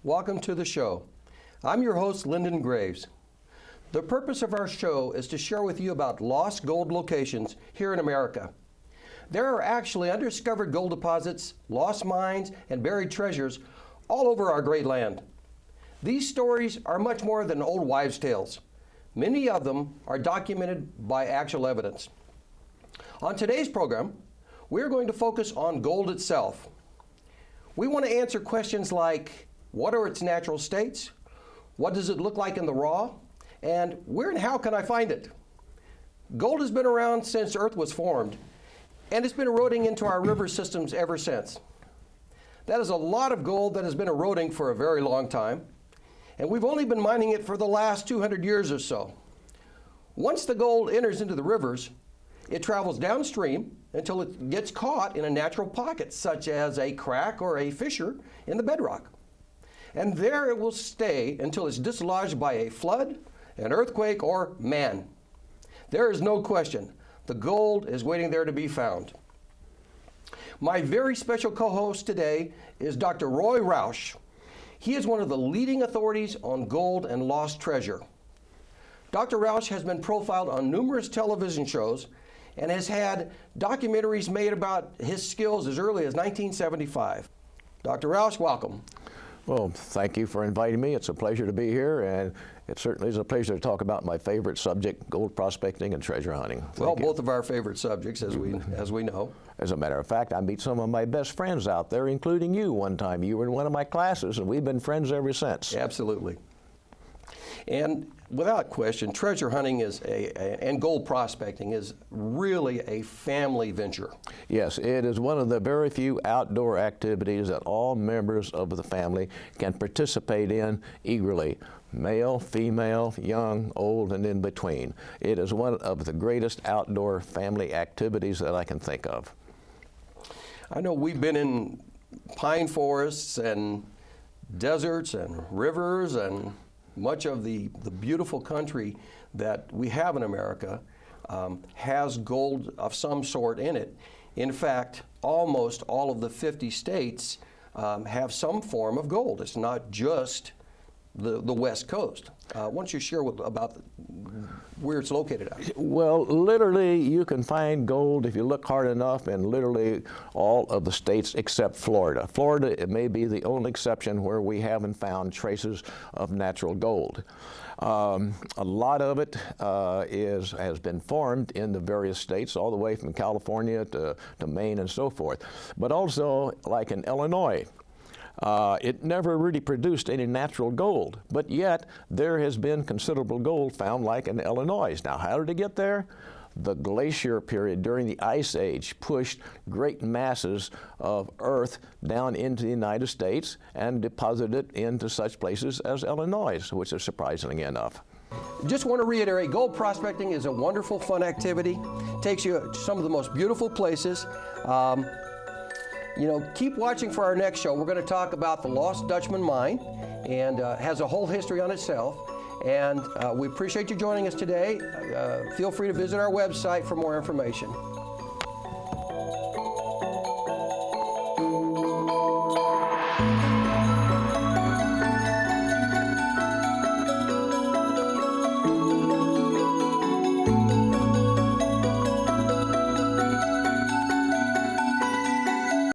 welcome to the show. I'm your host, Lyndon Graves. The purpose of our show is to share with you about lost gold locations here in America. There are actually undiscovered gold deposits, lost mines, and buried treasures all over our great land. These stories are much more than old wives' tales. Many of them are documented by actual evidence. On today's program, we're going to focus on gold itself. We want to answer questions like, what are its natural states? What does it look like in the raw? And where and how can I find it? Gold has been around since Earth was formed, and it's been eroding into our river systems ever since. That is a lot of gold that has been eroding for a very long time, and we've only been mining it for the last 200 years or so. Once the gold enters into the rivers, it travels downstream until it gets caught in a natural pocket, such as a crack or a fissure in the bedrock. And there it will stay until it's dislodged by a flood, an earthquake, or man. There is no question, the gold is waiting there to be found. My very special co-host today is Dr. Roy Rausch. He is one of the leading authorities on gold and lost treasure. Dr. Rausch has been profiled on numerous television shows and has had documentaries made about his skills as early as 1975. Dr. Rausch, welcome. Well, thank you for inviting me. It's a pleasure to be here, and it certainly is a pleasure to talk about my favorite subject, gold prospecting and treasure hunting. Well, both of our favorite subjects, as we know. As a matter of fact, I meet some of my best friends out there, including you one time. You were in one of my classes, and we've been friends ever since. Absolutely. And without question, treasure hunting and gold prospecting is really a family venture. Yes, it is one of the very few outdoor activities that all members of the family can participate in eagerly. Male, female, young, old, and in between. It is one of the greatest outdoor family activities that I can think of. I know we've been in pine forests and deserts and rivers and much of the beautiful country that we have in America has gold of some sort in it. In fact, almost all of the 50 states have some form of gold. It's not just the West Coast. Why don't you share about where it's located at? Well, literally, you can find gold if you look hard enough in literally all of the states except Florida. Florida, it may be the only exception where we haven't found traces of natural gold. A lot of it has been formed in the various states, all the way from California to Maine and so forth. But also, like in Illinois, it never really produced any natural gold, but yet there has been considerable gold found like in Illinois. Now, how did it get there? The glacier period during the Ice Age pushed great masses of earth down into the United States and deposited it into such places as Illinois, which is surprising enough. Just want to reiterate, gold prospecting is a wonderful, fun activity. Takes you to some of the most beautiful places. Keep watching for our next show. We're going to talk about the Lost Dutchman Mine, and has a whole history on itself. And we appreciate you joining us today. Feel free to visit our website for more information.